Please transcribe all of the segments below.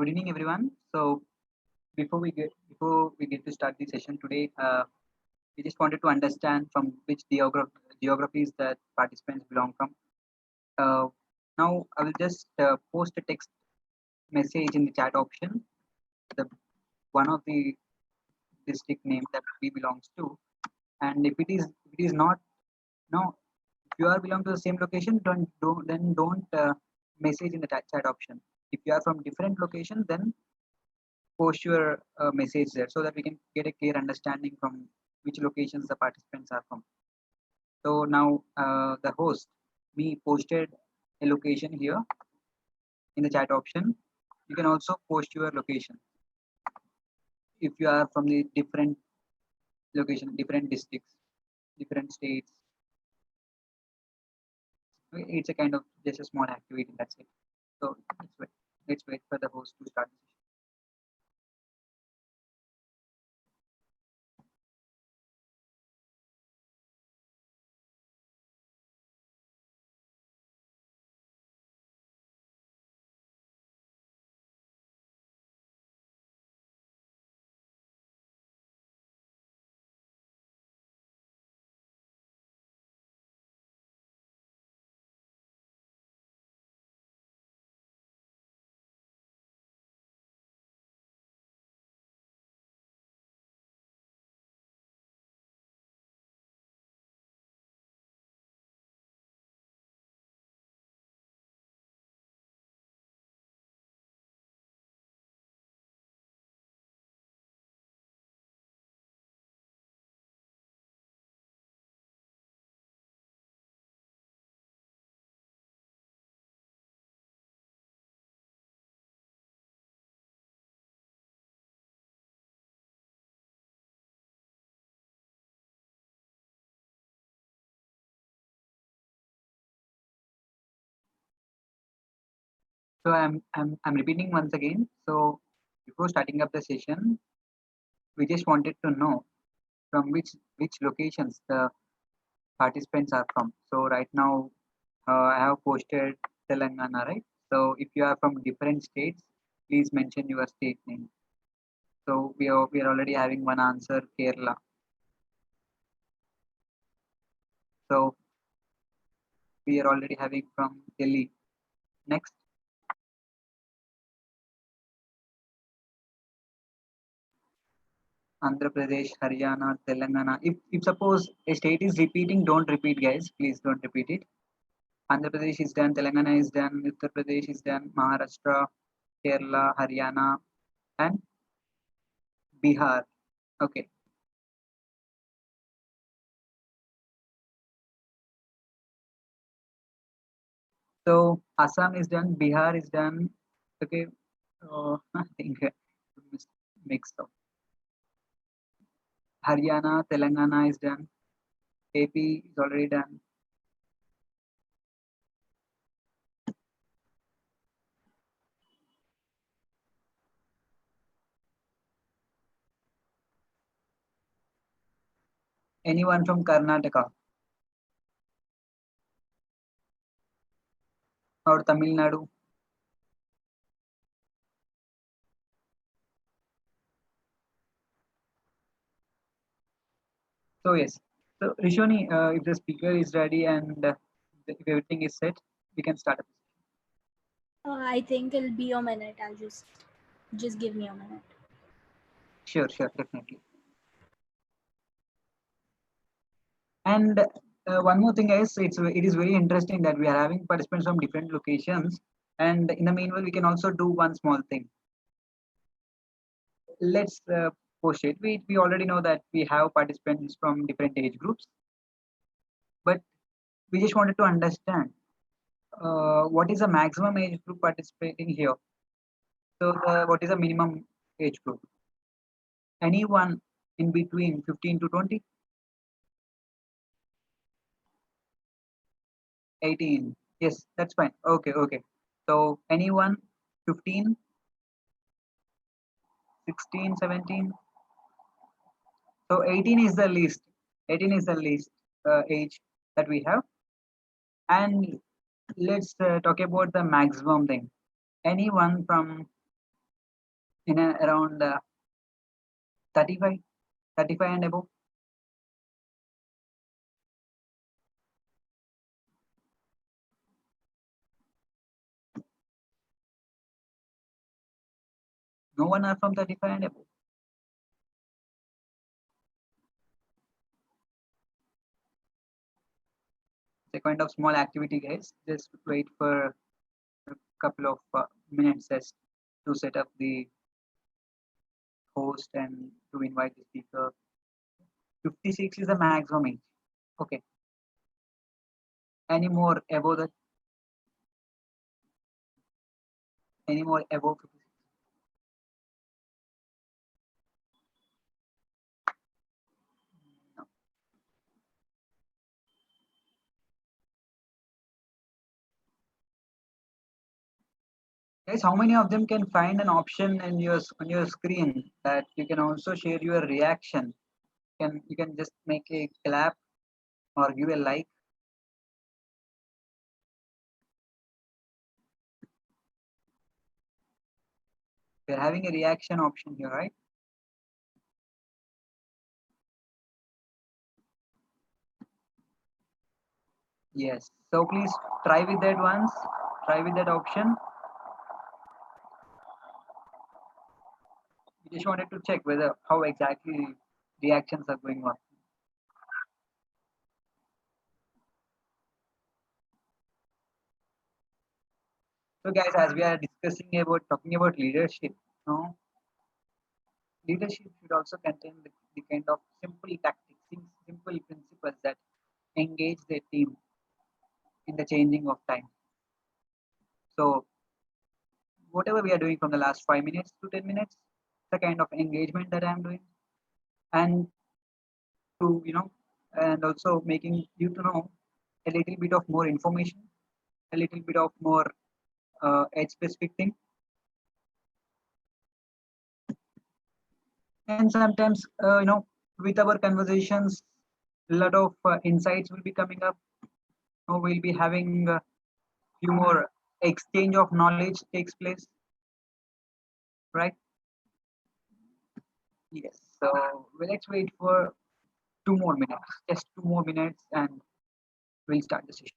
Good evening, everyone. So before we get to start the session today, we just wanted to understand from which geographies that participants belong from. Uh, Now I will just post a text message in the chat option, the one of the district name that we belongs to, and if it is not no, if you are belong to the same location, don't message in the chat option. If you are from different location, then post your message there so that we can get a clear understanding from which locations the participants are from. So now the host, me posted a location here in the chat option. You can also post your location if you are from the different location, different districts, different states. Okay, it's a kind of just a small activity. That's it. So let's wait for the host to start. So I'm repeating once again. So before starting up the session, we just wanted to know from which locations the participants are from. So right now I have posted Telangana, right? So if you are from different states, please mention your state name. So we are already having one answer, Kerala. So we are already having from Delhi. Next, Andhra Pradesh, Haryana, Telangana. If suppose a state is repeating, don't repeat, guys. Please don't repeat it. Andhra Pradesh is done, Telangana is done, Uttar Pradesh is done, Maharashtra, Kerala, Haryana, and Bihar. Okay. So Assam is done, Bihar is done. Okay. I think mixed up. Haryana, Telangana is done. AP is already done. Anyone from Karnataka or Tamil Nadu? So yes. So Rishoni, if the speaker is ready and if everything is set, we can start. I think it'll be a minute. I'll just give me a minute. Sure, definitely. And one more thing is, it is very interesting that we are having participants from different locations. And in the meanwhile, we can also do one small thing. Let's push it. We already know that we have participants from different age groups, but we just wanted to understand what is the maximum age group participating here. So what is the minimum age group? Anyone in between 15 to 20? 18. Yes, that's fine. Okay. So anyone 15, 16, 17? So 18 is the least. 18 is the least age that we have. And let's talk about the maximum thing. Anyone from in around 35, 35 and above. No one are from 35 and above. It's a kind of small activity, guys. Just wait for a couple of minutes just to set up the host and to invite the speaker. 56 is the maximum age. Okay. Any more above that? Any more above 56? No. Guys, how many of them can find an option in your on your screen that you can also share your reaction? You can just make a clap or give a like. We're having a reaction option here, right? Yes. So please try with that once. Try with that option. We just wanted to check whether how exactly reactions are going on. So guys, as we are discussing about talking about leadership, no, leadership should also contain the kind of simple tactics, simple principles that engage the team in the changing of time. So whatever we are doing from the last 5 minutes to 10 minutes, the kind of engagement that I'm doing, and to and also making you to know a little bit of more information, a little bit of more edge specific thing, and sometimes with our conversations, a lot of insights will be coming up. We'll be having few more exchange of knowledge takes place, right? Yes. So let's wait for 2 more minutes, just 2 more minutes, and we'll start the session.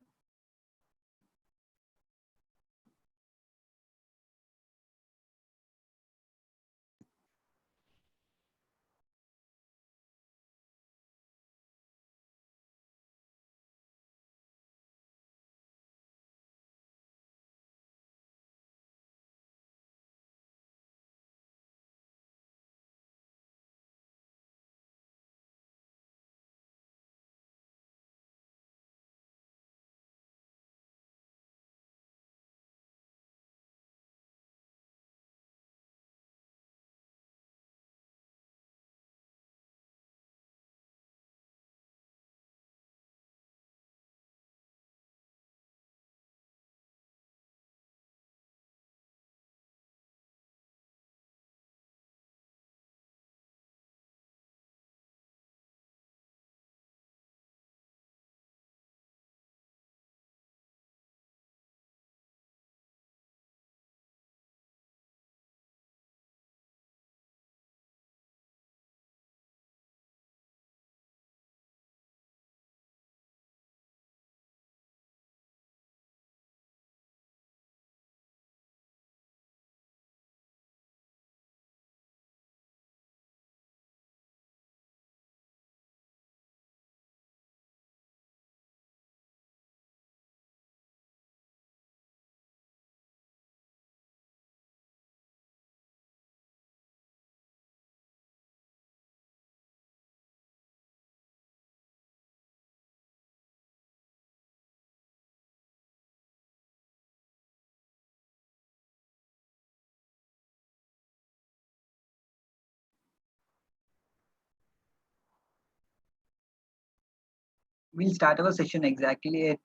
We'll start our session exactly at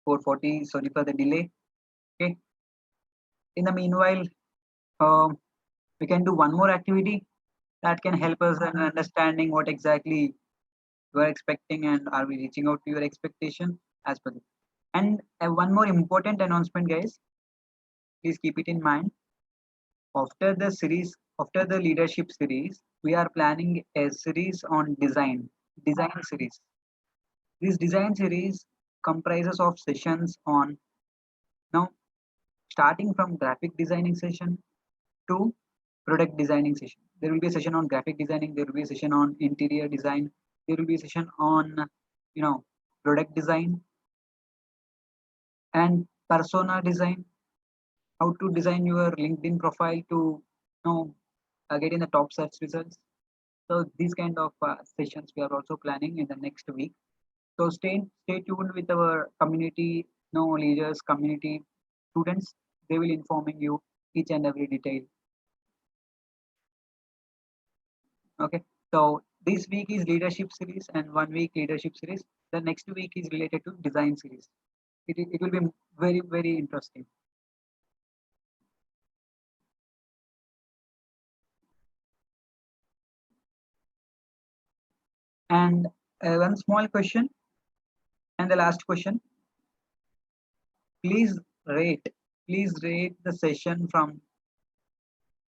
4:40. Sorry for the delay. Okay. In the meanwhile, um, we can do one more activity that can help us in understanding what exactly you are expecting and are we reaching out to your expectation as per this. And one more important announcement, guys. Please keep it in mind. After the series after the leadership series, we are planning a series on design series. This design series comprises of sessions on now starting from graphic designing session to product designing session. There will be a session on graphic designing. There will be a session on interior design. There will be a session on product design and persona design. How to design your LinkedIn profile to get in the top search results. So these kind of sessions we are also planning in the next week. So stay tuned with our community, leaders, community students. They will informing you each and every detail. Okay. So this week is leadership series and 1 week leadership series. The next week is related to design series. It will be very interesting. And one small question and the last question. Please rate. Please rate the session from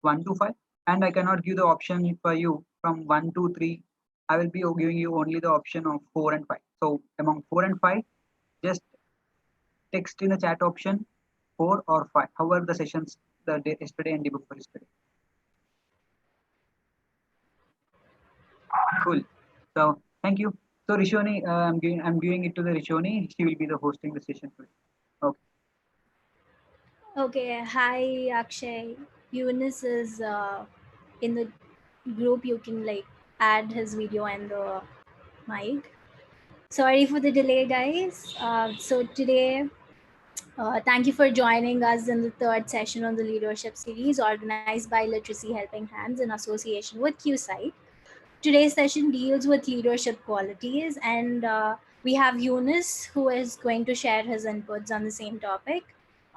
1 to 5. And I cannot give the option for you from 1 to 3. I will be giving you only the option of 4 and 5. So among 4 and 5, just text in the chat option 4 or 5. However, the sessions the day yesterday and day before yesterday. Cool. So thank you. So Rishoni, I'm giving it to the Rishoni. She will be the hosting the session today. Okay. Okay, hi Akshay. Yunus is in the group. You can like add his video and the mic. Sorry for the delay, guys. So today, thank you for joining us in the third session on the leadership series organized by Literacy Helping Hands in association with Quesite. Today's session deals with leadership qualities, and we have Yunus who is going to share his inputs on the same topic.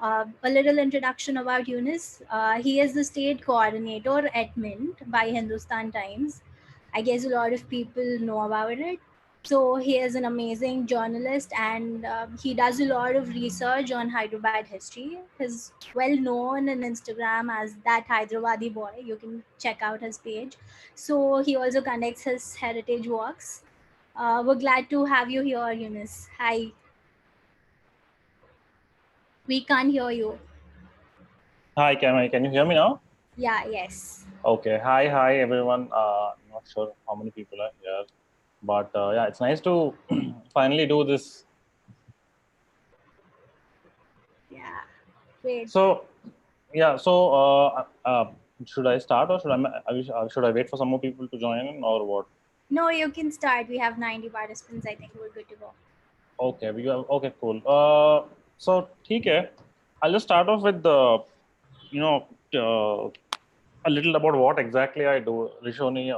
A little introduction about Yunus. He is the state coordinator at Mint by Hindustan Times. I guess a lot of people know about it. So he is an amazing journalist, and he does a lot of research on Hyderabad history. He's well known on Instagram as that Hyderabadi boy. You can check out his page. So he also conducts his heritage walks. We're glad to have you here, Yunus. Hi. We can't hear you. Hi, can you hear me now? Yeah, yes. Okay. Hi, everyone. Not sure how many people are here, but yeah, it's nice to finally do this. Yeah. Great. So, yeah. So, should I start, or should I wait for some more people to join in, or what? No, you can start. We have 90 participants. I think we're good to go. Okay. Okay. Cool. So, okay. I'll just start off with the, you know, a little about what exactly I do. Rishoni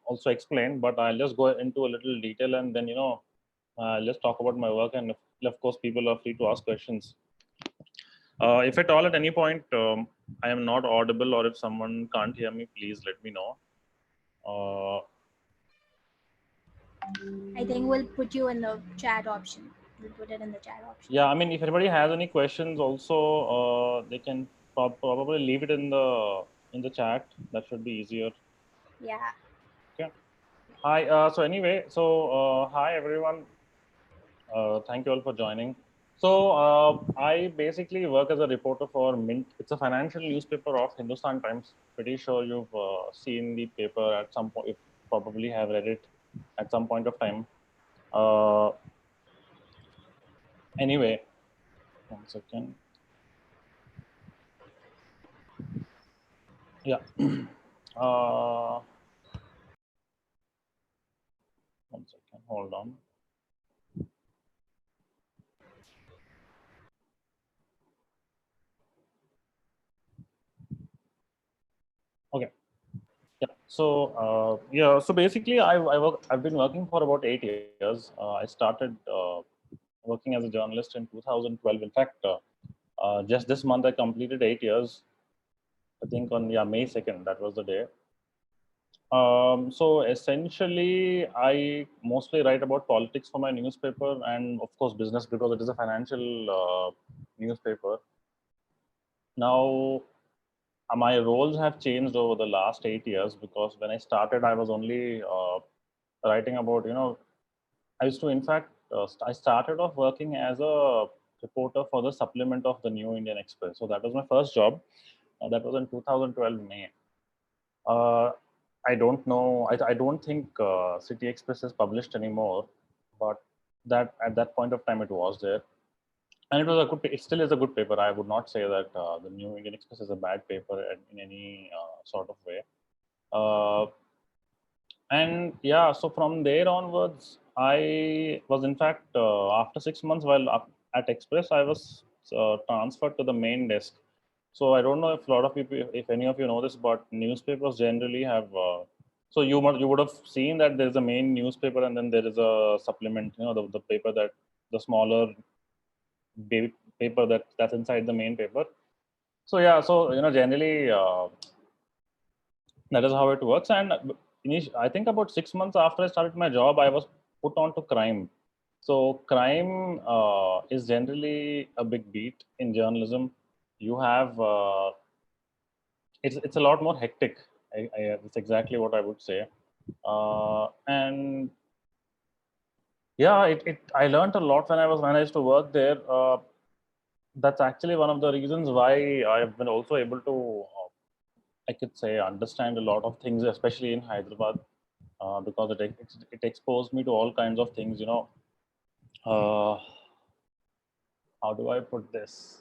also explained, but I'll just go into a little detail, and then let's talk about my work, and of course people are free to ask questions. If at all at any point I am not audible, or if someone can't hear me, please let me know. I think we'll put you in the chat option. We'll put it in the chat option. Yeah, I mean, if anybody has any questions also, they can probably leave it in the chat. That should be easier. Yeah. Okay. Hi. So anyway, hi everyone. Thank you all for joining. So I basically work as a reporter for Mint. It's a financial newspaper of Hindustan Times. Pretty sure you've seen the paper at some point. You probably have read it at some point of time. Anyway, 1 second. Yeah. 1 second. Hold on. Okay. Yeah. So So basically, I've been working for about 8 years. I started working as a journalist in 2012. In fact, just this month I completed 8 years. I think on May 2nd, that was the day. So essentially, I mostly write about politics for my newspaper, and of course business, because it is a financial newspaper. Now, my roles have changed over the last 8 years, because when I started, I was only writing about, I used to, in fact, I started off working as a reporter for the supplement of the New Indian Express. So that was my first job. That was in 2012 May. Uh, I don't know. I don't think City Express is published anymore, but that at that point of time it was there, and it was a good. It still is a good paper. I would not say that the New Indian Express is a bad paper in any sort of way. Uh, and yeah, so from there onwards, I was, in fact, after 6 months while up at Express, I was transferred to the main desk. So I don't know if a lot of people, if any of you know this, but newspapers generally have. So you would have seen that there is a main newspaper, and then there is a supplement. The paper that the smaller paper that's inside the main paper. So yeah, so generally that is how it works. And I think about 6 months after I started my job, I was put on to crime. So crime is generally a big beat in journalism. You have it's a lot more hectic. That's exactly what I would say. And yeah, I learned a lot when I used to work there. That's actually one of the reasons why I've been also able to, I could say, understand a lot of things, especially in Hyderabad, because it exposed me to all kinds of things. Uh, how do I put this?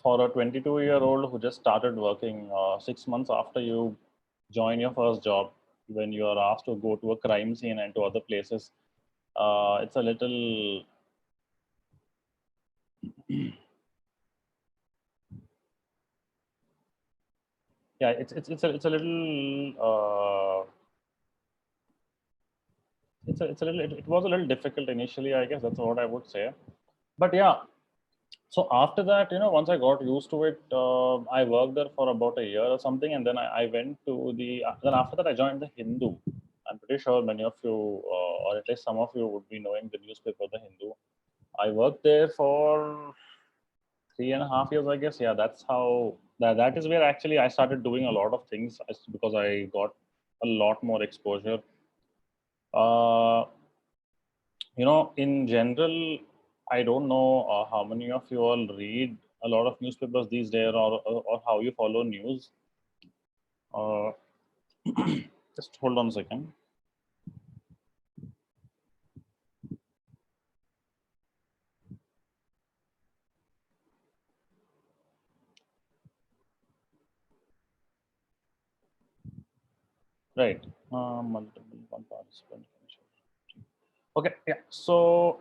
For a 22-year-old who just started working, 6 months after you join your first job, when you are asked to go to a crime scene and to other places, it's a little. Yeah, it's a little. It's a little. It was a little difficult initially, I guess. That's what I would say. But yeah, so after that, once I got used to it, I worked there for about a year or something, and then I went to the. Then after that, I joined the Hindu. I'm pretty sure many of you, or at least some of you, would be knowing the newspaper, the Hindu. I worked there for 3.5 years, I guess. Yeah, that's how. That is where actually I started doing a lot of things, because I got a lot more exposure. Uh, in general, I don't know how many of you all read a lot of newspapers these days, or how you follow news. Uh, just hold on a second. Right. Multiple one participant. Okay. Yeah. So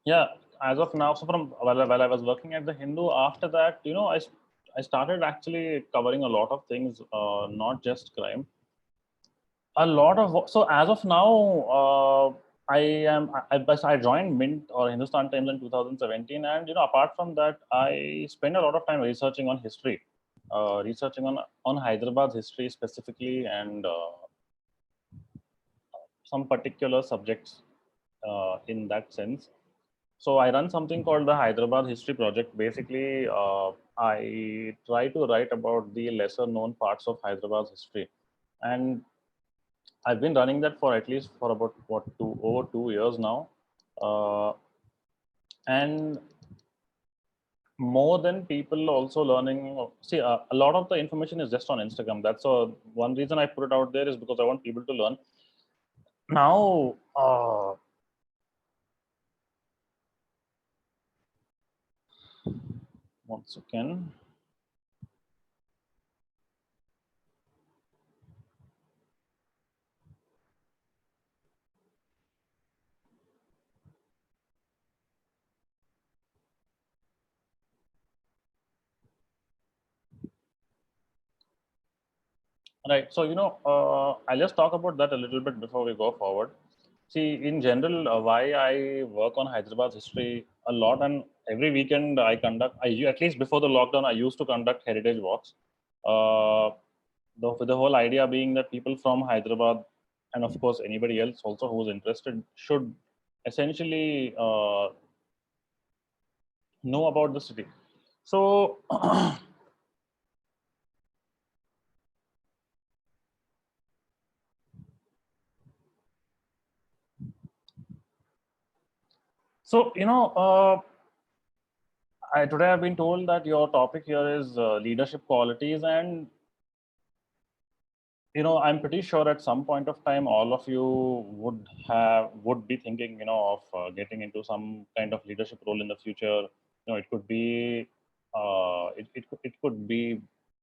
yeah, as of now, so from while I was working at the Hindu, after that, I started actually covering a lot of things, not just crime. A lot of so as of now, I joined Mint or Hindustan Times in 2017, and apart from that, I spend a lot of time researching on history, researching on Hyderabad's history specifically, and some particular subjects in that sense. So I run something called the Hyderabad History Project. Basically, I try to write about the lesser known parts of Hyderabad's history, and I've been running that for at least for about over 2 years now, and more than people also learning. See, a lot of the information is just on Instagram. That's one reason I put it out there, is because I want people to learn. Now, once again. Right. So, I'll just talk about that a little bit before we go forward. See, in general, why I work on Hyderabad's history a lot, and every weekend at least before the lockdown, I used to conduct heritage walks. Uh, the whole idea being that people from Hyderabad, and of course anybody else also who's interested, should essentially know about the city. So, So, today I've been told that your topic here is leadership qualities, and I'm pretty sure at some point of time, all of you would be thinking, of getting into some kind of leadership role in the future. It could be, it could be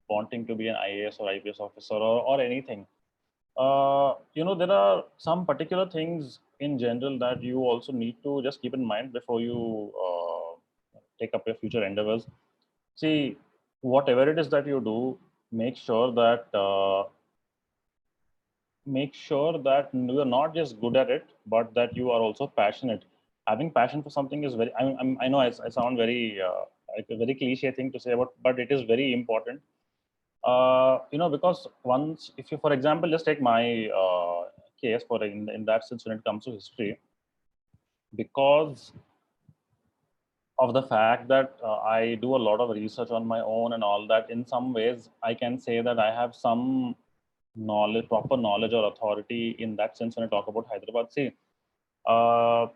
wanting to be an IAS or IPS officer or anything. There are some particular things in general that you also need to just keep in mind before you take up your future endeavors. See, whatever it is that you do, make sure that you're not just good at it, but that you are also passionate. Having passion for something is very, I know I sound very, like a very cliche thing to say, but it is very important. Because once, if you, for example, just take my case for in that sense when it comes to history, because of the fact that I do a lot of research on my own and all that, in some ways, I can say that I have some knowledge, proper knowledge or authority in that sense when I talk about Hyderabad. See, uh,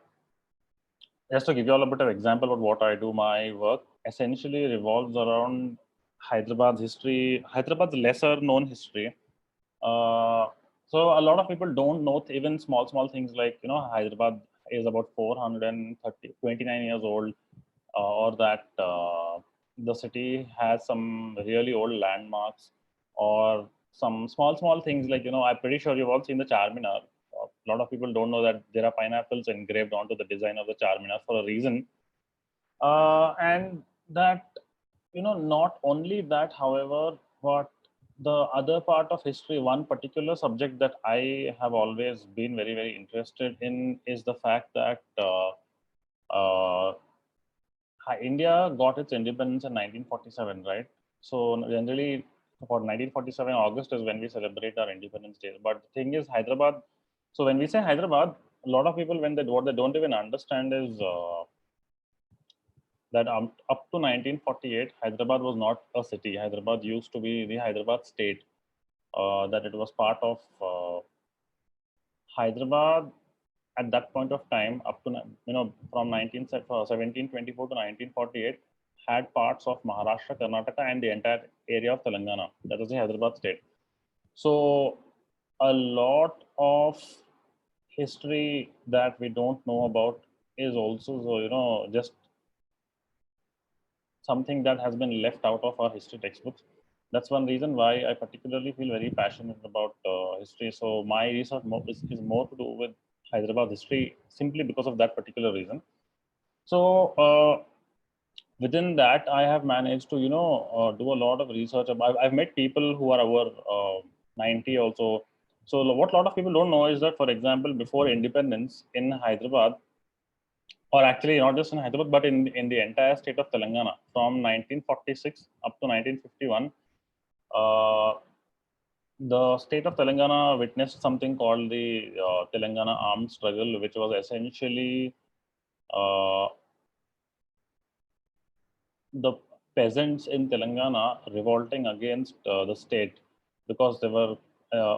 just to give you all a bit of example of what I do, my work essentially revolves around Hyderabad's history, Hyderabad's lesser known history. Uh, so a lot of people don't know even small things like, Hyderabad is about 429 years old, or that the city has some really old landmarks, or some small things like, I'm pretty sure you've all seen the Charminar. A lot of people don't know that there are pineapples engraved onto the design of the Charminar for a reason. And that, not only that, however, but the other part of history, one particular subject that I have always been very, very interested in is the fact that uh, India got its independence in 1947, right? So generally, for 1947 August is when we celebrate our Independence Day. But the thing is, Hyderabad. So when we say Hyderabad, a lot of people, what they don't even understand is that up to 1948, Hyderabad was not a city. Hyderabad used to be the Hyderabad state. That it was part of Hyderabad at that point of time, up to from 1724 to 1948, had parts of Maharashtra, Karnataka, and the entire area of Telangana. That was the Hyderabad state. So a lot of history that we don't know about is also, just something that has been left out of our history textbooks. That's one reason why I particularly feel very passionate about history. So my research is more to do with Hyderabad history simply because of that particular reason. So within that, I have managed to do a lot of research. I've met people who are over 90 also. So what a lot of people don't know is that, for example, before independence in Hyderabad, or actually not just in Hyderabad, but in the entire state of Telangana from 1946 up to 1951, uh, the state of Telangana witnessed something called the Telangana armed struggle, which was essentially uh, the peasants in Telangana revolting against the state because they were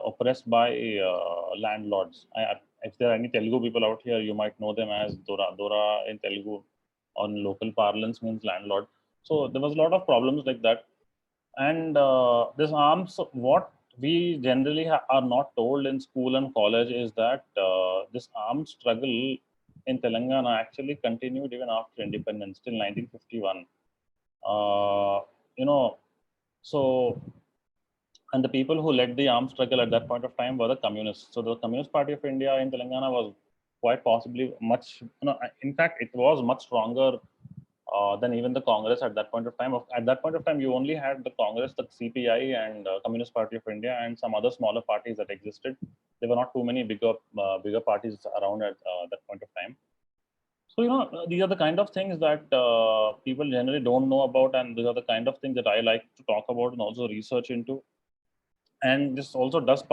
oppressed by landlords. If there are any Telugu people out here, you might know them as Dora. Dora in Telugu on local parlance means landlord. So there was a lot of problems like that. And this arms, what we generally are not told in school and college is that this armed struggle in Telangana actually continued even after independence till 1951. Uh, you know, so, and the people who led the armed struggle at that point of time were the communists. So the Communist Party of India in Telangana was quite possibly much, in fact, it was much stronger than even the Congress at that point of time. At that point of time, you only had the Congress, the CPI, and Communist Party of India, and some other smaller parties that existed. There were not too many bigger parties around at that point of time. So, these are the kind of things that people generally don't know about, and these are the kind of things that I like to talk about and also research into. And this also does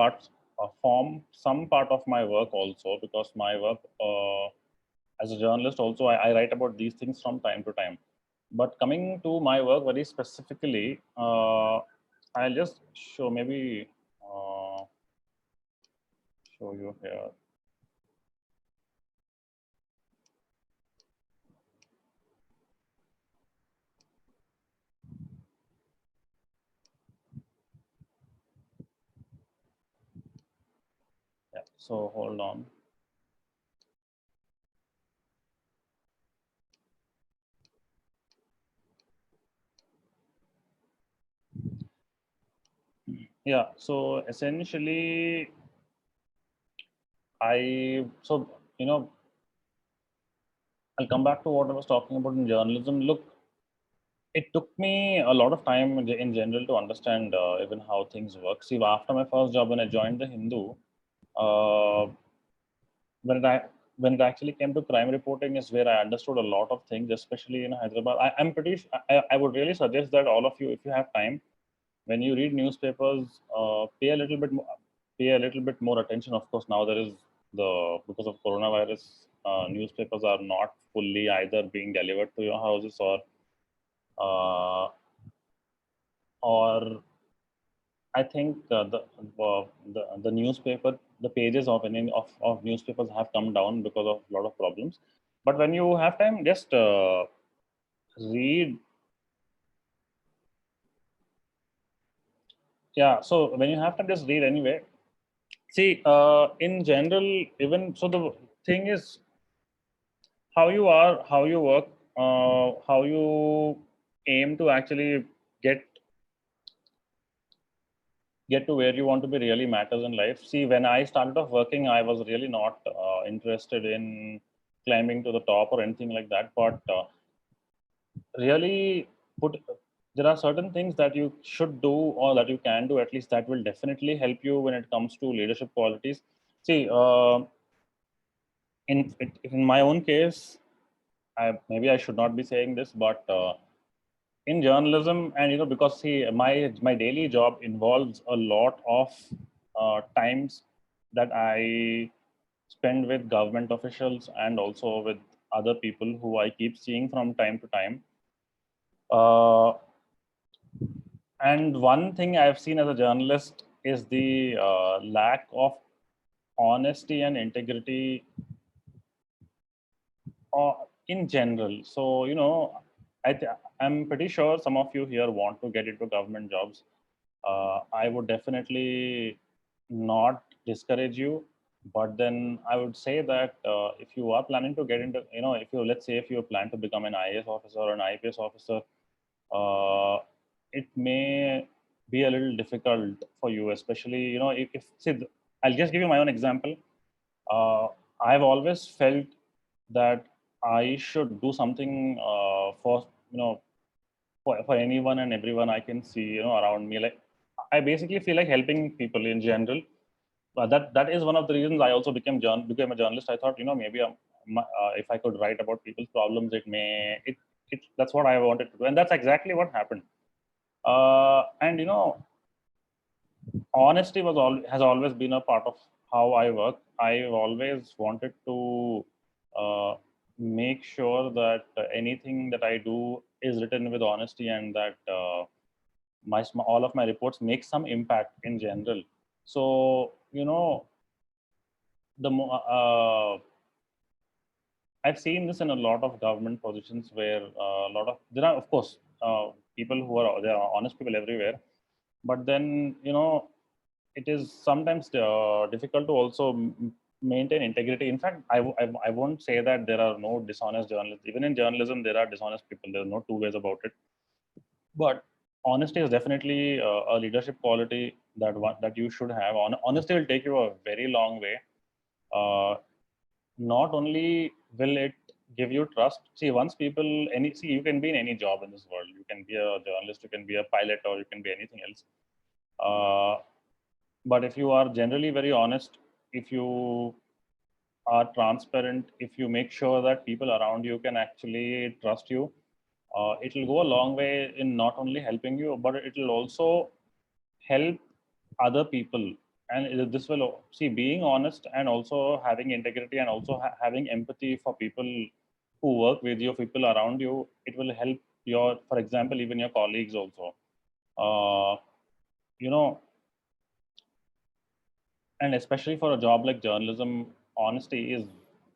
form some part of my work also, because my work as a journalist also, I write about these things from time to time. But coming to my work very specifically, I'll just uh, show you here. So hold on. Yeah, so essentially, so, I'll come back to what I was talking about in journalism. Look, it took me a lot of time in general to understand even how things work. See, after my first job, when I joined the Hindu, uh, when it I when it actually came to crime reporting is where I understood a lot of things, especially in Hyderabad. I'm pretty. I would really suggest that all of you, if you have time, when you read newspapers, pay a little bit more attention. Of course, now there is because of coronavirus, newspapers are not fully either being delivered to your houses uh, or I think the newspaper, the pages of newspapers have come down because of a lot of problems. But when you have time, just read. Yeah, so when you have time, just read anyway. See, in general, even so, the thing is how you are, how you work, how you aim to actually get get to where you want to be really matters in life. See, when I started off working, I was really not interested in climbing to the top or anything like that. But really, put there are certain things that you should do or that you can do at least that will definitely help you when it comes to leadership qualities. See, in my own case, maybe I should not be saying this, but in journalism, and because see, my daily job involves a lot of times that I spend with government officials and also with other people who I keep seeing from time to time. Uh, and one thing I've seen as a journalist is the lack of honesty and integrity in general. So, I'm pretty sure some of you here want to get into government jobs. I would definitely not discourage you, but then I would say that if you are planning to get into, if you, let's say, if you plan to become an IAS officer or an IPS officer, uh, it may be a little difficult for you, especially, if see, I'll just give you my own example. uh, I've always felt that I should do something for for anyone and everyone I can see around me. Like I basically feel like helping people in general. That is one of the reasons I also became a journalist. I thought maybe if I could write about people's problems, it that's what I wanted to do, and that's exactly what happened. And honesty has always been a part of how I work. I've always wanted to uh, make sure that anything that I do is written with honesty, and that all of my reports make some impact in general. So the I've seen this in a lot of government positions where a lot of there are of course people there are honest people everywhere, but then it is sometimes difficult to also maintain integrity. In fact, I won't say that there are no dishonest journalists. Even in journalism, there are dishonest people. There's no two ways about it. But honesty is definitely a leadership quality that you should have. Honesty will take you a very long way. Uh, Not only will it give you trust. See, once people see, you can be in any job in this world. You can be a journalist, you can be a pilot, or you can be anything else. But if you are generally very honest, if you are transparent, if you make sure that people around you can actually trust you, it will go a long way in not only helping you, but it will also help other people. And this will see, being honest and also having integrity and also having empathy for people who work with you, people around you, it will help for example, even your colleagues also. Uh, you know, and especially for a job like journalism, honesty is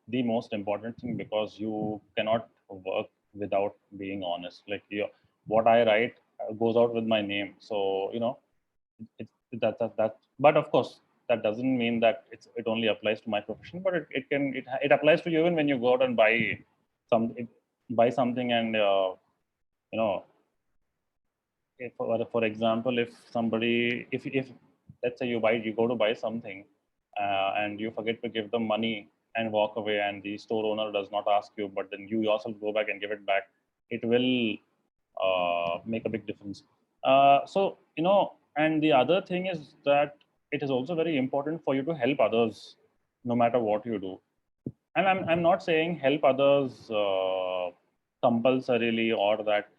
the most important thing, because you cannot work without being honest. Like what I write goes out with my name. So it's that. But of course, that doesn't mean that it only applies to my profession, but it applies to you even when you go out and buy something, and you know, if, for example, if somebody, if let's say you go to buy something, and you forget to give them money and walk away, and the store owner does not ask you, but then you yourself go back and give it back, it will make a big difference. So, and the other thing is that it is also very important for you to help others, no matter what you do. And I'm not saying help others compulsorily, or that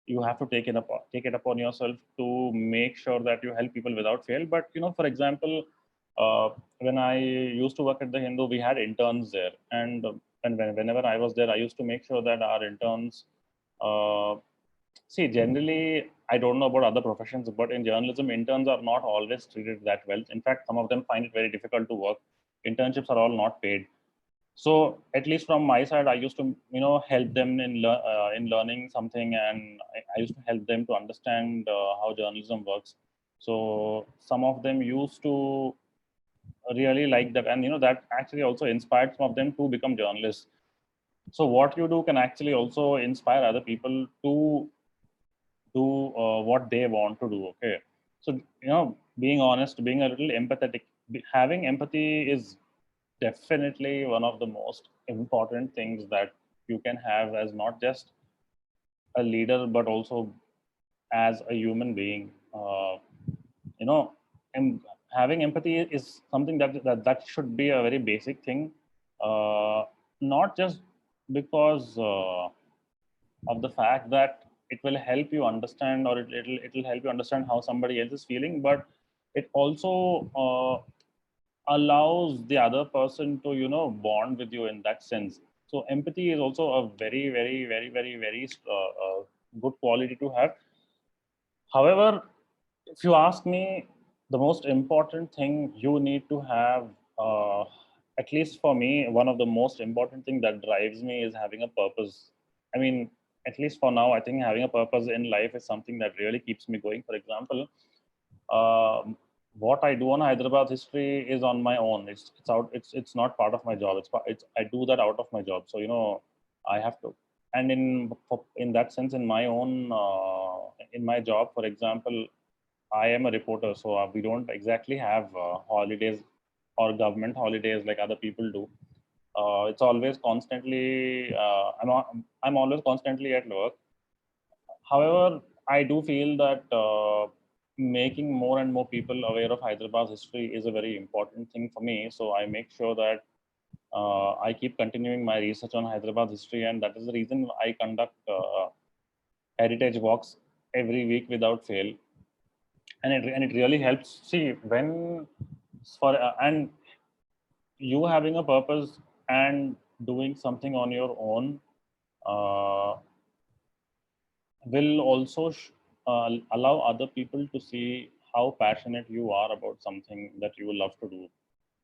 you have to take it upon yourself to make sure that you help people without fail. But for example, when I used to work at the Hindu, we had interns there, and whenever I was there, I used to make sure that our interns, uh, see, generally, I don't know about other professions, but in journalism, interns are not always treated that well. In fact, some of them find it very difficult to work. Internships are all not paid. So at least from my side, I used to help them in learning something, and I used to help them to understand how journalism works. So some of them used to really like that, and that actually also inspired some of them to become journalists. So what you do can actually also inspire other people to do what they want to do. Okay, so being honest, being a little empathetic, having empathy is definitely one of the most important things that you can have as not just a leader, but also as a human being. You know, and having empathy is something that should be a very basic thing, not just because of the fact that it will help you understand, or it'll help you understand how somebody else is feeling, but it also allows the other person to bond with you in that sense. So empathy is also a very, very, very, very, very good quality to have. However, if you ask me, the most important thing you need to have, uh, at least for me, one of the most important thing that drives me is having a purpose. I mean, at least for now, I think having a purpose in life is something that really keeps me going. For example, um, what I do on Hyderabad history is on my own. It's out. It's not part of my job. It's I do that out of my job. So I have to. And in that sense, in my own in my job, for example, I am a reporter, so we don't exactly have holidays or government holidays like other people do. It's always constantly. I'm always constantly at work. However, I do feel that making more and more people aware of Hyderabad's history is a very important thing for me. So I make sure that I keep continuing my research on Hyderabad history, and that is the reason I conduct heritage walks every week without fail. And it really helps. See, when for and you having a purpose and doing something on your own uh, will also allow other people to see how passionate you are about something that you love to do.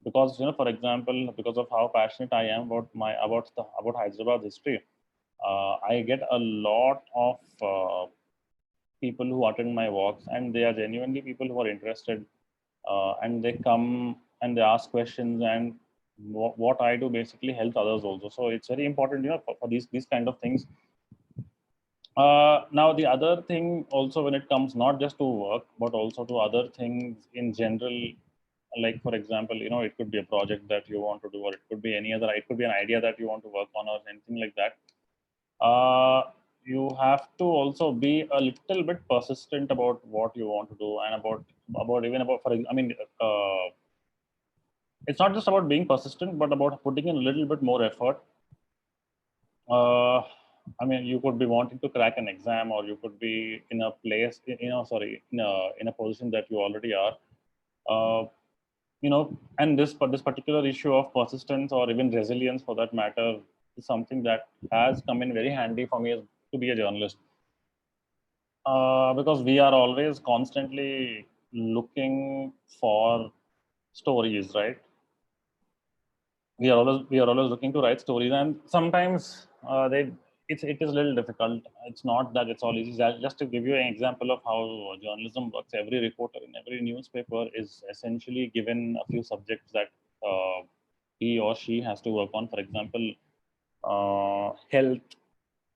Because for example, because of how passionate I am about Hyderabad history, I get a lot of people who attend my walks, and they are genuinely people who are interested, and they come and they ask questions, and what I do basically helps others also. So it's very important, for these kind of things. Now, the other thing also, when it comes not just to work, but also to other things in general, like for example, it could be a project that you want to do, or it could be it could be an idea that you want to work on, or anything like that. You have to also be a little bit persistent about what you want to do, and about even about it's not just about being persistent, but about putting in a little bit more effort. uh, I mean, you could be wanting to crack an exam, or you could be in a place, in a position that you already are. And this particular issue of persistence, or even resilience for that matter, is something that has come in very handy for me to be a journalist. Because we are always constantly looking for stories, right? We are always looking to write stories, and sometimes it is a little difficult. It's not that it's all easy. Just to give you an example of how journalism works, every reporter in every newspaper is essentially given a few subjects that he or she has to work on. For example, health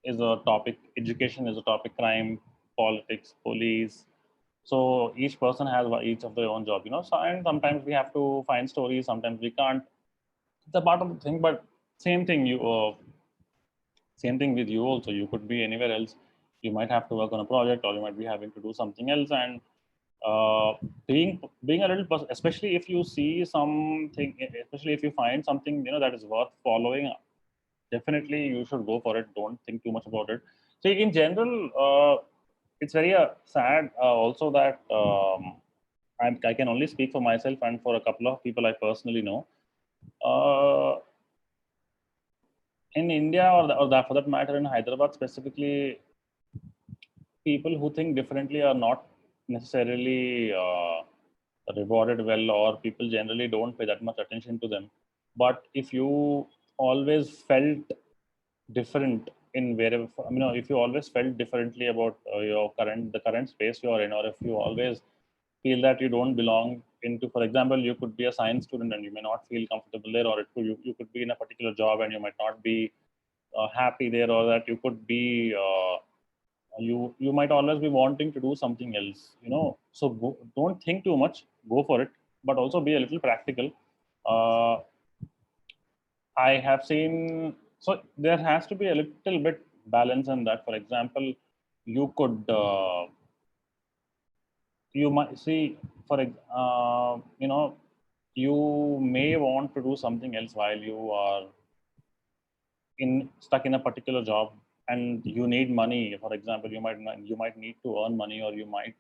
is a topic, education is a topic, crime, politics, police. So each person has each of their own job, you know. So and sometimes we have to find stories, sometimes we can't. It's a part of the thing, but same thing. Same thing with you also. You could be anywhere else. You might have to work on a project, or you might be having to do something else. And uh, being a little, especially if you see something, especially if you find something, you know, that is worth following, definitely you should go for it. Don't think too much about it. So in general, it's very sad also that I can only speak for myself and for a couple of people I personally know. Uh, in India, for that matter, in Hyderabad specifically, people who think differently are not necessarily rewarded well, or people generally don't pay that much attention to them. But if you always felt different in wherever, you know, if you always felt differently about the current space you are in, or if you always feel that you don't belong into, for example, you could be a science student and you may not feel comfortable there, or you could be in a particular job and you might not be happy there, or that you could be you might always be wanting to do something else, you know. So don't think too much, go for it, but also be a little practical. uh, I have seen, so there has to be a little bit balance in that. For example, you could you might see, you know, you may want to do something else while you are in stuck in a particular job, and you need money. For example, you might need to earn money, or you might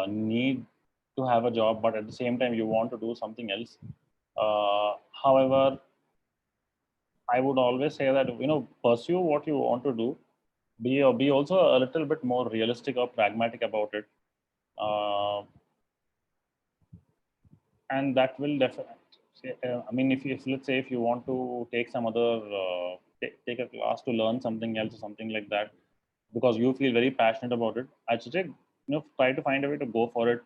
need to have a job, but at the same time you want to do something else. However, I would always say that, you know, pursue what you want to do. Be also a little bit more realistic or pragmatic about it, uh, and that will definitely. I mean, if let's say if you want to take some other take a class to learn something else or something like that, because you feel very passionate about it, I should say, you know, try to find a way to go for it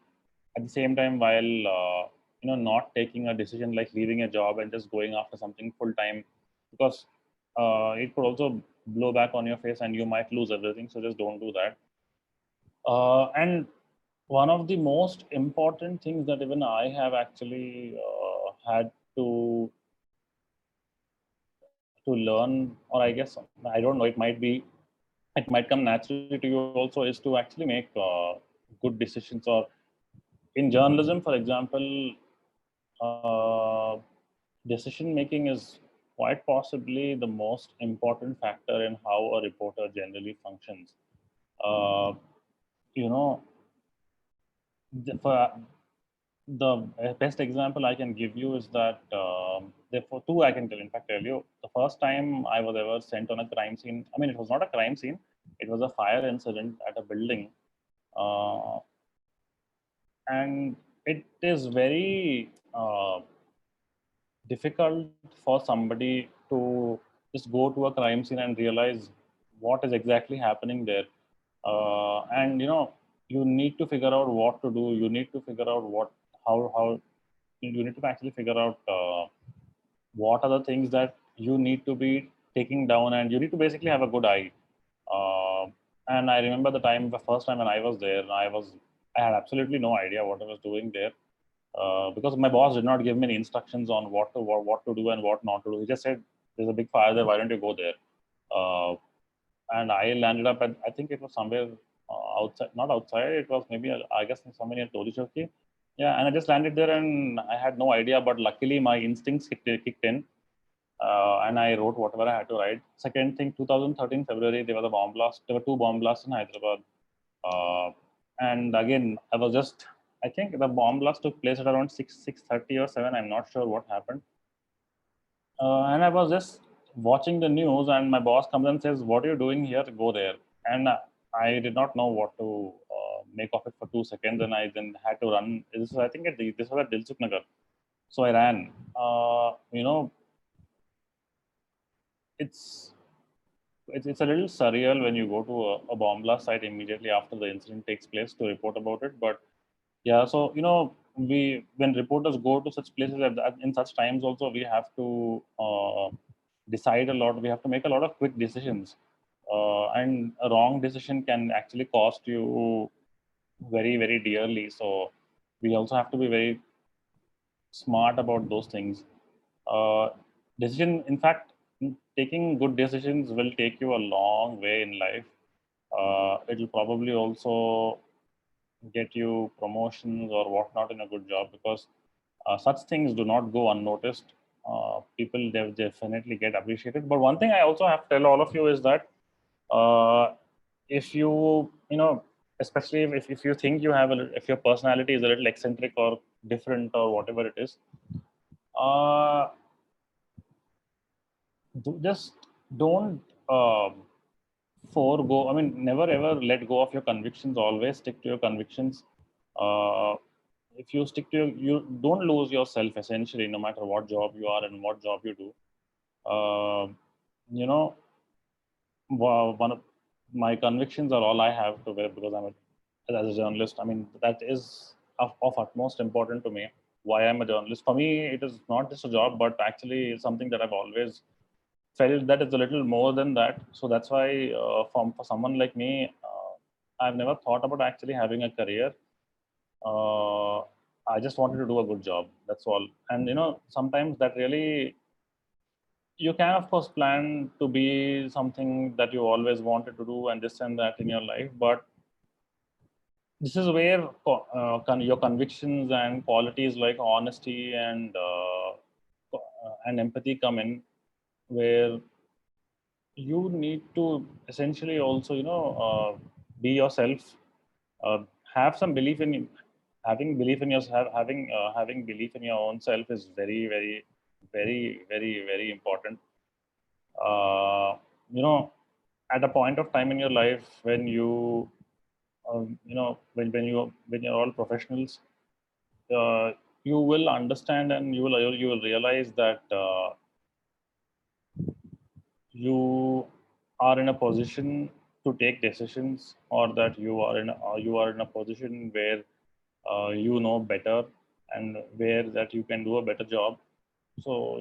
at the same time, while you know, not taking a decision like leaving a job and just going after something full time, because it could also blow back on your face and you might lose everything. So just don't do that. And one of the most important things that even I have actually had to learn, or I guess I don't know, it might come naturally to you also, is to actually make good decisions. Or in journalism, for example, uh, decision making is quite possibly the most important factor in how a reporter generally functions. Uh, you know, for the best example I can give you is that therefore two I can tell. In fact, tell you the first time I was ever sent on a crime scene. I mean, it was not a crime scene; it was a fire incident at a building, uh, and it is very difficult for somebody to just go to a crime scene and realize what is exactly happening there. And you know, you need to figure out what to do. You need to figure out how you need to actually figure out what are the things that you need to be taking down, and you need to basically have a good eye. uh, and I remember the first time when I was there, I had absolutely no idea what I was doing there, because my boss did not give me any instructions on what to do and what not to do. He just said, "There's a big fire there. Why don't you go there?" Uh, and I landed up at, I think it was somewhere outside, not outside. It was maybe, I guess, somewhere near Toli Choki. Yeah, and I just landed there, and I had no idea. But luckily, my instincts kicked in, and I wrote whatever I had to write. Second thing, 2013 February, there was a bomb blast. There were two bomb blasts in Hyderabad, uh, and again, I was just. I think the bomb blast took place at around 6:30 or 7. I'm not sure what happened. And I was just watching the news, and my boss comes and says, "What are you doing here? Go there." And I did not know what to make of it for 2 seconds, and I then had to run. I think this was at Dilsuk Nagar, so I ran. You know, it's it's a little surreal when you go to a bomb blast site immediately after the incident takes place to report about it. But yeah, so we when reporters go to such places in such times also we have to decide a lot. We have to make a lot of quick decisions, and a wrong decision can actually cost you very very dearly. So we also have to be very smart about those things. Uh, Decision, in fact, taking good decisions will take you a long way in life. It will probably also get you promotions or whatnot in a good job, because such things do not go unnoticed. People definitely get appreciated. But one thing I also have to tell all of you is that uh, if especially if you think you have if your personality is a little eccentric or different or whatever it is, uh, just don't forego. I mean, never ever let go of your convictions. Always stick to your convictions. Uh, if you stick to you don't lose yourself essentially, no matter what job you are and what job you do. Uh, you know, one of my convictions are all I have to wear because as a journalist. I mean, that is of utmost important to me. Why I'm a journalist. For me, it is not just a job, but actually something that I've always felt that it's a little more than that. So that's why, for someone like me, I've never thought about actually having a career. Uh, I just wanted to do a good job. That's all. And sometimes that really, you can of course plan to be something that you always wanted to do and this and that in your life, but this is where your convictions and qualities like honesty and empathy come in, where you need to essentially also be yourself, uh, have some belief in having belief in yourself. Having belief in your own self is very very very very very important. uh, at a point of time in your life when when you're all professionals, uh, you will understand and you will realize that you are in a position to take decisions, or that you are in a position where you know better, and where that you can do a better job. So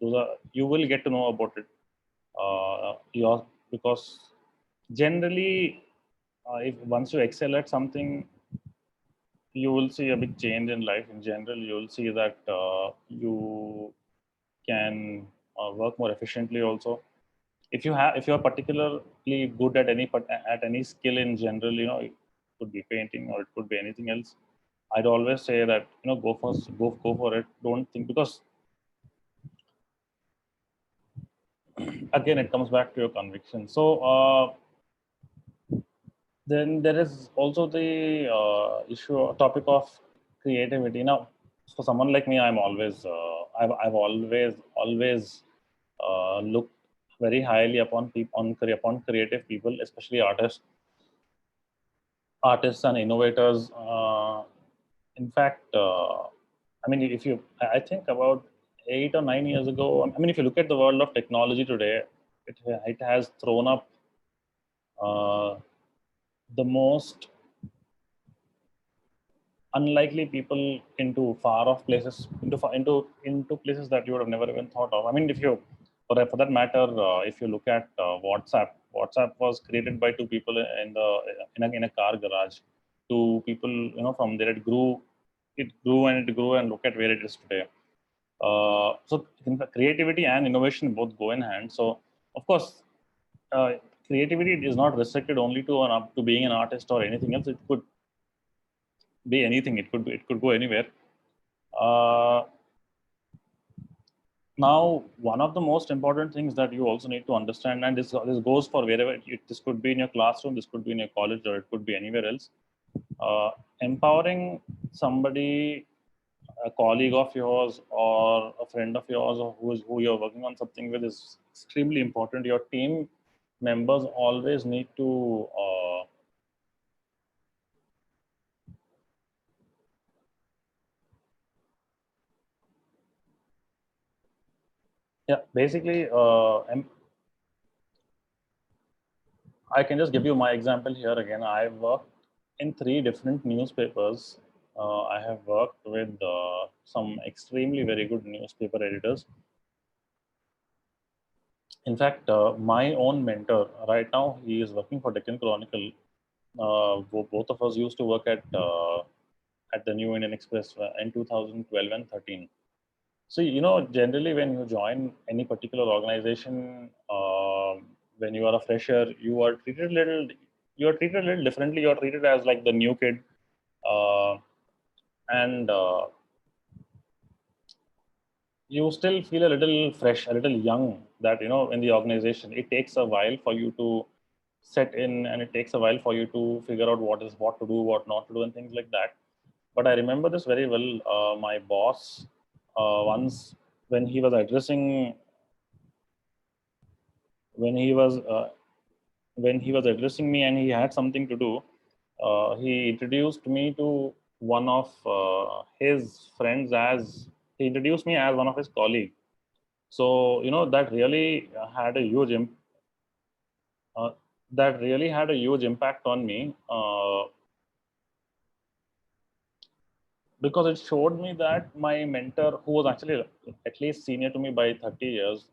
those are you will get to know about it, because generally, if once you excel at something, you will see a big change in life. In general, you will see that you can work more efficiently also. If you're particularly good at any skill in general, it could be painting or it could be anything else. I'd always say that go for it. Don't think, because again it comes back to your conviction. So then there is also the topic of creativity. Now, for someone like me, I've always looked very highly upon upon creative people, especially artists and innovators. In fact, I mean, I think about 8 or 9 years ago. I mean, if you look at the world of technology today, it has thrown up uh, the most unlikely people into far off places, into places that you would have never even thought of. I mean, if you for that matter, if you look at WhatsApp was created by two people in a car garage. Two people, from there it grew and look at where it is today. So in fact, creativity and innovation both go in hand. So of course, uh, creativity is not restricted only to being an artist or anything else. It could be anything. It could go anywhere. Uh, Now, one of the most important things that you also need to understand, and this goes for wherever this could be in your classroom, this could be in your college, or it could be anywhere else. Uh, Empowering somebody, a colleague of yours, or a friend of yours, or who you're working on something with, is extremely important. Your team members always need to yeah, basically I can just give you my example here again. I worked in 3 different newspapers. I have worked with some extremely very good newspaper editors. In fact, my own mentor right now, he is working for Deccan Chronicle. Both of us used to work at the New Indian Express in 2012 and 13. So, generally when you join any particular organization, when you are a fresher, you are treated a little differently. You are treated as like the new kid, and you still feel a little fresh, a little young. That in the organization, it takes a while for you to set in, and it takes a while for you to figure out what to do, what not to do, and things like that. But I remember this very well. My boss once, when he was addressing when he was uh, when he was addressing me and he had something to do, he introduced me to one of his friends as he introduced me as one of his colleagues. So that really had a uh, huge impact on me, because it showed me that my mentor, who was actually at least senior to me by 30 years,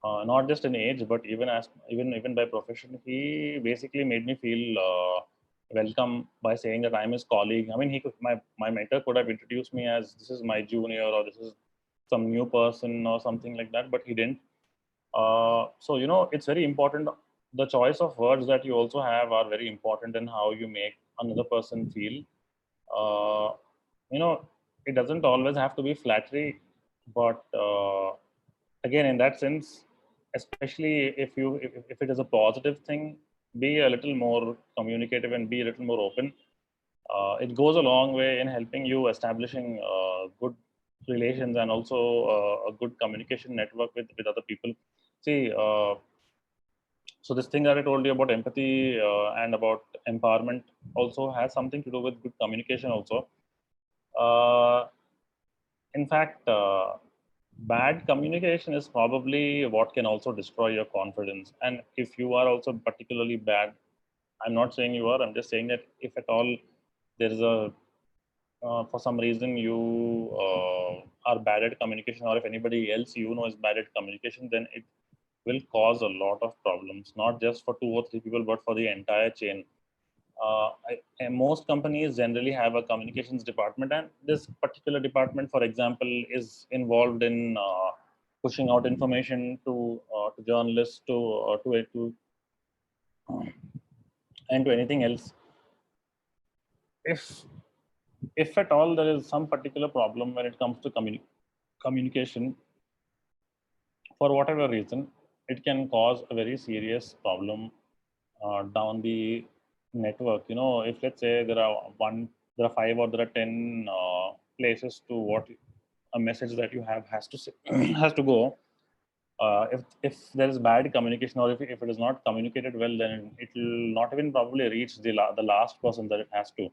not just in age but even by profession, he basically made me feel welcome by saying that I'm his colleague. I mean, my mentor could have introduced me as this is my junior, or this is some new person or something like that, but he didn't. So it's very important. The choice of words that you also have are very important in how you make another person feel. uh, it doesn't always have to be flattery, but again, in that sense, especially if it is a positive thing, be a little more communicative and be a little more open. It goes a long way in helping you establishing good relations, and also a good communication network with other people. See, so this thing that I told you about empathy and about empowerment also has something to do with good communication also. Uh, in fact, bad communication is probably what can also destroy your confidence. And if you are also particularly bad, I'm not saying you are, I'm just saying that if at all there is for some reason you are bad at communication, or if anybody else is bad at communication, then it will cause a lot of problems, not just for 2 or 3 people, but for the entire chain. And most companies generally have a communications department, and this particular department, for example, is involved in pushing out information to journalists, and to anything else. If if at all there is some particular problem when it comes to communication, for whatever reason, it can cause a very serious problem down the network. If let's say there are 5 or there are 10 places to what a message that you have has to say, has to go. If there is bad communication, or if it is not communicated well, then it will not even probably reach the last person that it has to.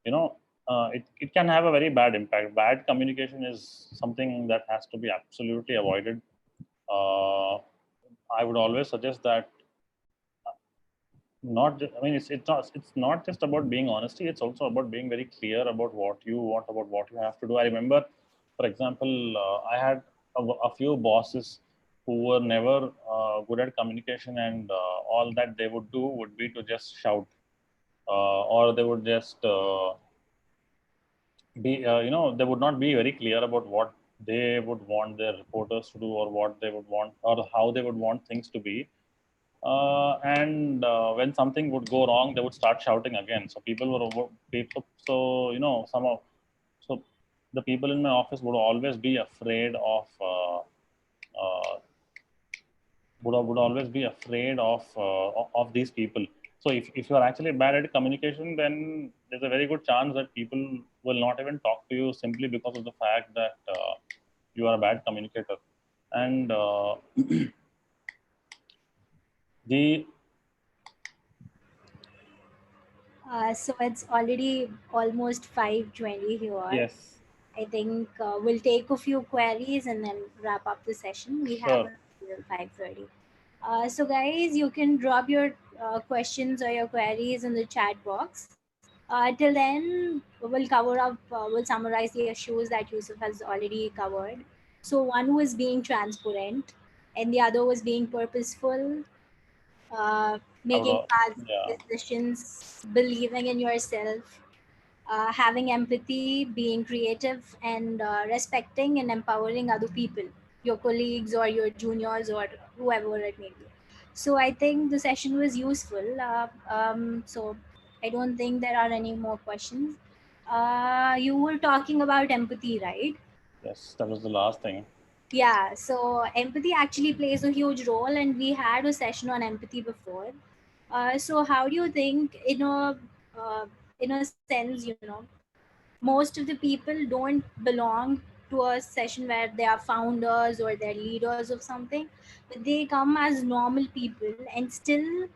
It can have a very bad impact. Bad communication is something that has to be absolutely avoided. uh, I would always suggest that I mean, it's not just about being honesty. It's also about being very clear about what you want, about what you have to do. I remember, for example, I had a few bosses who were never good at communication, and all that they would do would be to just shout, or they would just they would not be very clear about what they would want their reporters to do, or what they would want, or how they would want things to be. And when something would go wrong, they would start shouting again. So people. So so the people in my office would always be afraid uh, would always be afraid of these people. So if you are actually bad at communication, then there's a very good chance that people will not even talk to you simply because of the fact that you are a bad communicator. And the So it's already almost 5:20 here. yes, I think we'll take a few queries and then wrap up the session. We have sure. until 5:30. So guys, you can drop your questions or your queries in the chat box. Till then, we'll summarize the issues that Yusuf has already covered. So one was being transparent, and the other was being purposeful, making fast Yeah. decisions, believing in yourself, having empathy, being creative, and respecting and empowering other people, your colleagues or your juniors or whoever it may be. So I think the session was useful. So I don't think there are any more questions. You were talking about empathy, right? Yes, that was the last thing. Yeah, so empathy actually plays a huge role, and we had a session on empathy before. So how do you think, in a sense, most of the people don't belong to a session where they are founders or they're leaders of something, but they come as normal people, and still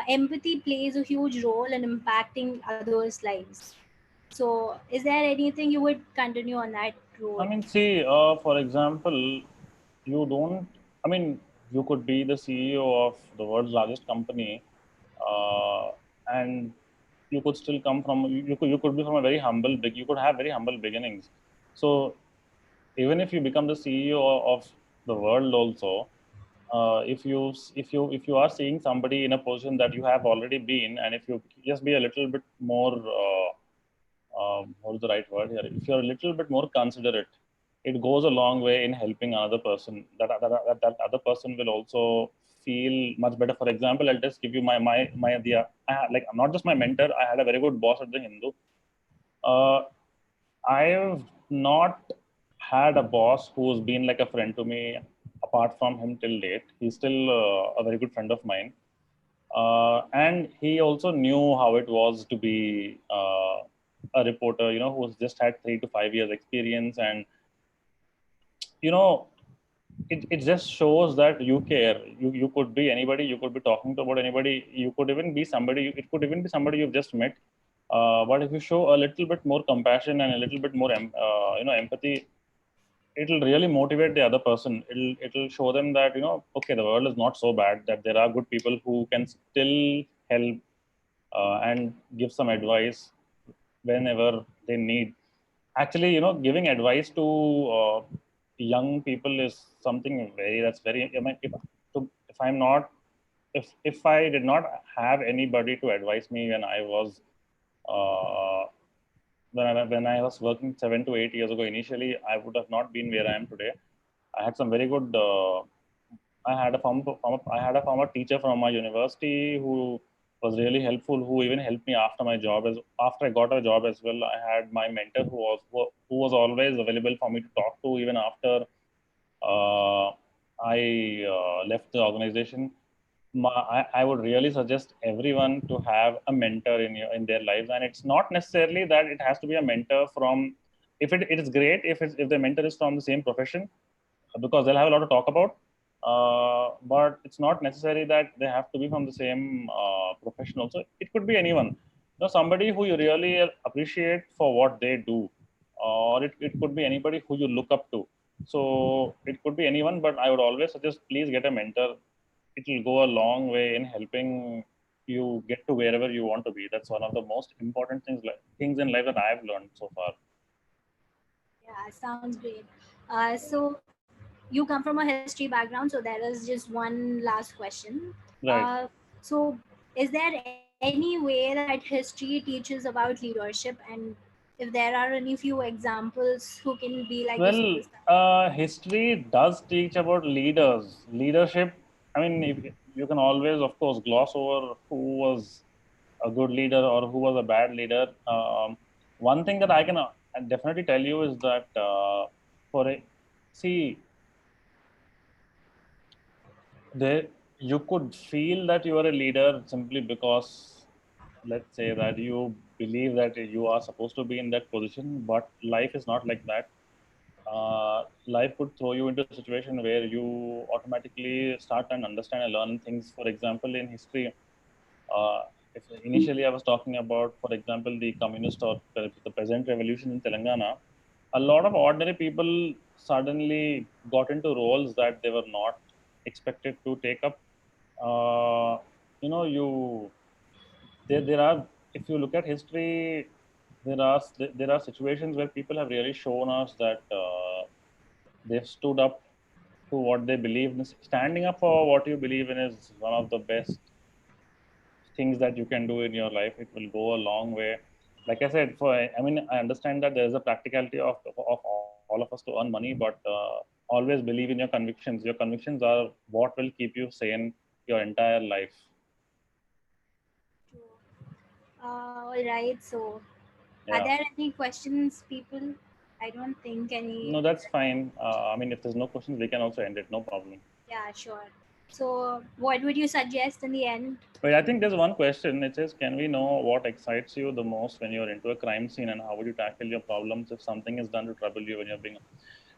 empathy plays a huge role in impacting others' lives. So is there anything you would continue on that road? I mean, see, for example, you don't, I mean, you could be the CEO of the world's largest company, and you could still come from, you could be from a very you could have very humble beginnings. So even if you become the CEO of the world also, if you are seeing somebody in a position that you have already been, and if you just be a little bit more what is the right word here? If you're a little bit more considerate, it goes a long way in helping another person. That other person will also feel much better. For example, I'll just give you I had, like, not just my mentor. I had a very good boss at the Hindu. Uh, I've not had a boss who's been like a friend to me apart from him till date. He's still a very good friend of mine. And he also knew how it was to be a reporter, who's just had 3 to 5 years experience. And, you know, it just shows that you care. You could be anybody, you could be talking to about anybody, you could even be somebody, it could even be somebody you've just met. But if you show a little bit more compassion and a little bit more, empathy, it'll really motivate the other person. It'll show them that, okay, the world is not so bad, that there are good people who can still help and give some advice whenever they need. Actually, giving advice to young people is something that's very. I mean, if I'm not, if I did not have anybody to advise me when I was uh, when I was working 7 to 8 years ago, initially I would have not been where I am today. I had some very good. I had a former teacher from my university who was really helpful. Who even helped me after my job as after I got a job as well. I had my mentor who was always available for me to talk to even after uh, I left the organization. I would really suggest everyone to have a mentor in their lives, and it's not necessarily that it has to be a mentor from. If it is great if the mentor is from the same profession, because they'll have a lot to talk about. But it's not necessary that they have to be from the same profession. Also, it could be anyone. Somebody who you really appreciate for what they do, or it could be anybody who you look up to. So it could be anyone, but I would always suggest please get a mentor. It will go a long way in helping you get to wherever you want to be. That's one of the most important things in life that I have learned so far. Yeah, sounds great. So you come from a history background, so there is just one last question. Right. So is there any way that history teaches about leadership, and if there are any few examples who can be like a Well, superstar? history does teach about leadership. I mean, you can always, of course, gloss over who was a good leader or who was a bad leader. One thing that I can definitely tell you is that for a see, there you could feel that you are a leader simply because, let's say, that you believe that you are supposed to be in that position, but life is not like that. Life could throw you into a situation where you automatically start and understand and learn things. For example, in history, uh, if initially I was talking about, for example, the communist or the peasant revolution in Telangana, a lot of ordinary people suddenly got into roles that they were not expected to take up. Uh, you there are, if you look at history, there are situations where people have really shown us that they've stood up to what they believe in. Standing up for what you believe in is one of the best things that you can do in your life. It will go a long way. Like I said, I mean, I understand that there is a practicality of all of us to earn money, but always believe in your convictions. Your convictions are what will keep you sane your entire life. All right. So, are Yeah. there any questions, people? I don't think any. No, that's fine. I mean, if there's no questions, we can also end it. No problem. Yeah, sure. So, what would you suggest in the end? But I think there's one question. It says, can we know what excites you the most when you're into a crime scene, and how would you tackle your problems if something is done to trouble you when you're being.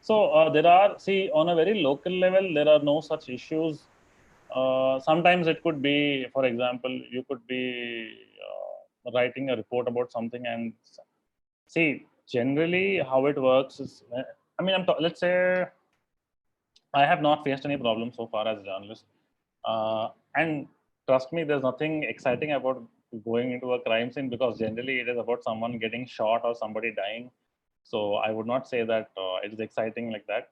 So there are, see, on a very local level, there are no such issues. Sometimes it could be, for example, you could be writing a report about something, and see, generally how it works is, I mean, let's say I have not faced any problem so far as a journalist. And trust me, there's nothing exciting about going into a crime scene, because generally it is about someone getting shot or somebody dying. So I would not say that it is exciting like that.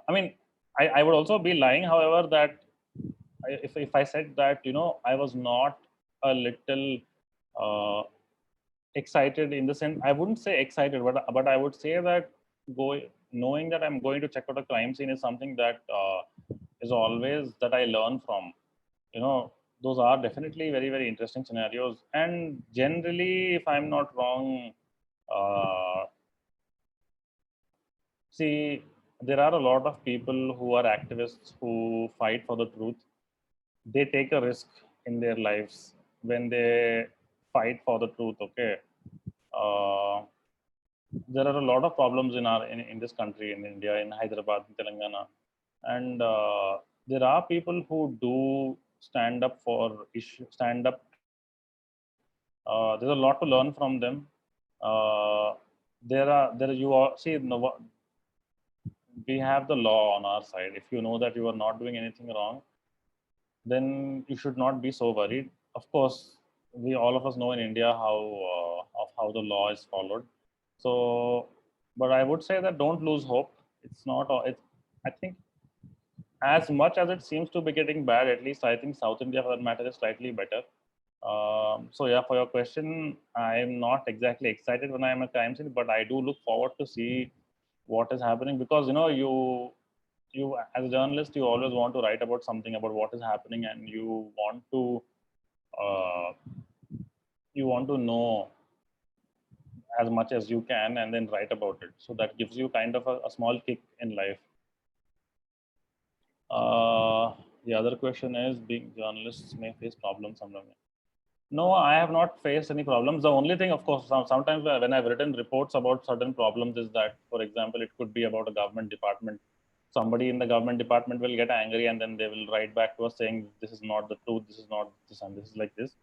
I mean, I would also be lying, however, that if I said that, I was not a little uh, excited, in the sense, I wouldn't say excited, but I would say that go knowing that I'm going to check out a crime scene is something that is always that I learn from. You know, those are definitely very, very interesting scenarios. And generally, if I'm not wrong, uh, see, there are a lot of people who are activists who fight for the truth. They take a risk in their lives when they fight for the truth. Okay. Uh, there are a lot of problems in this country, in India, in Hyderabad, in Telangana, and there are people who do stand up for issue, stand up to the truth. There's a lot to learn from them. Uh, there you are, see, we have the law on our side. If you know that you are not doing anything wrong, then you should not be so worried. Of course, we all of us know in India how the law is followed. So, but I would say that don't lose hope. It's not. It's, I think, as much as it seems to be getting bad, at least I think South India, for that matter, is slightly better. So yeah, for your question, I am not exactly excited when I am at crime scene, but I do look forward to see what is happening, because you as a journalist, you always want to write about something, about what is happening, and uh, you want to know as much as you can and then write about it. So that gives you kind of a small kick in life. Uh, the other question is, being journalists may face problems sometimes. No, I have not faced any problems. The only thing, of course, sometimes when I've written reports about certain problems is that, for example, it could be about a government department. Somebody in the government department will get angry, and then they will write back to us saying, this is not the truth, this is not this, and this is like this.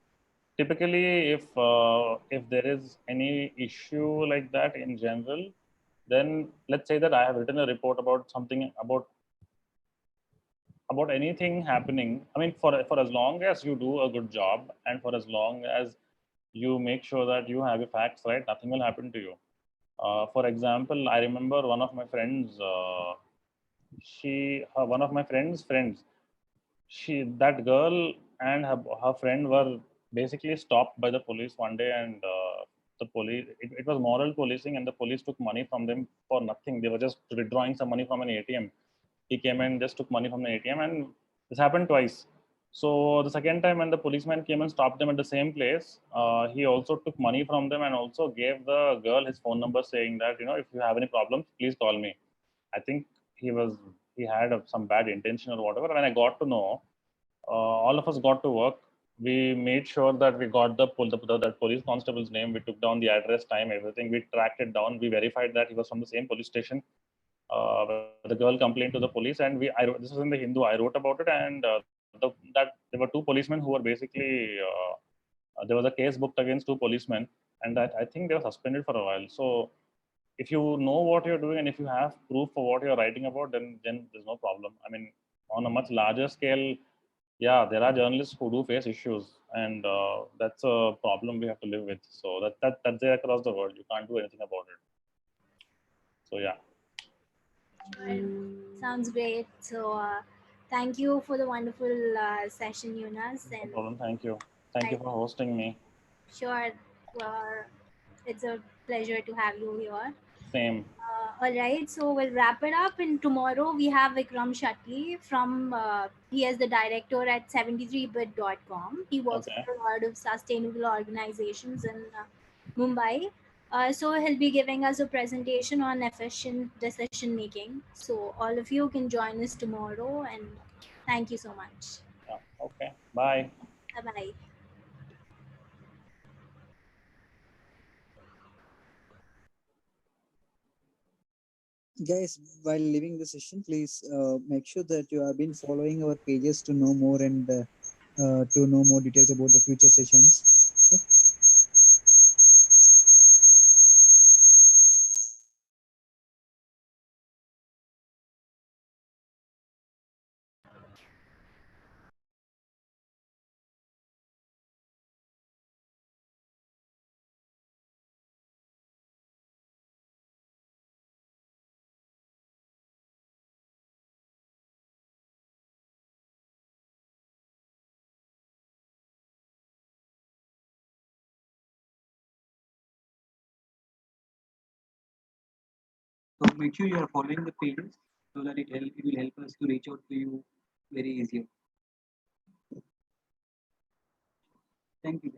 Typically, if there is any issue like that in general, then let's say that I have written a report about something, about anything happening. I mean, for as long as you do a good job, and for as long as you make sure that you have your facts right, nothing will happen to you. For example, I remember one of my friends, one of my friends, that girl and her friend were basically stopped by the police one day, and it was moral policing, and the police took money from them for nothing. They were just withdrawing some money from an ATM. He came and just took money from the ATM, and this happened twice. So the second time when the policeman came and stopped them at the same place, he also took money from them, and also gave the girl his phone number, saying that, if you have any problems, please call me. I think he had some bad intention or whatever. When I got to know, all of us got to work. We made sure that we got that police constable's name. We took down the address, time, everything. We tracked it down. We verified that he was from the same police station where the girl complained to the police. And this was in the Hindu. I wrote about it, and that there were two policemen who were basically there was a case booked against two policemen, and that I think they were suspended for a while. So if you know what you're doing, and if you have proof for what you're writing about, then there's no problem. I mean, on a much larger scale, yeah, there are journalists who do face issues, and that's a problem we have to live with. So that's there across the world. You can't do anything about it. So yeah. Sure. Sounds great. So, thank you for the wonderful session, Yunus. No And problem. Thank you. Thank you I for hosting me. sure it's a pleasure to have you here. Same. All right, so we'll wrap it up. And tomorrow we have Vikram Shetty from, he is the director at 73bit.com. He works Okay. for a lot of sustainable organizations in Mumbai. So he'll be giving us a presentation on efficient decision making. So all of you can join us tomorrow. And thank you so much. Yeah. Okay. Bye. Bye bye. Guys, while leaving the session, please make sure that you have been following our pages to know more and to know more details about the future sessions. Okay? So make sure you are following the pages so that it will help us to reach out to you very easier. Thank you.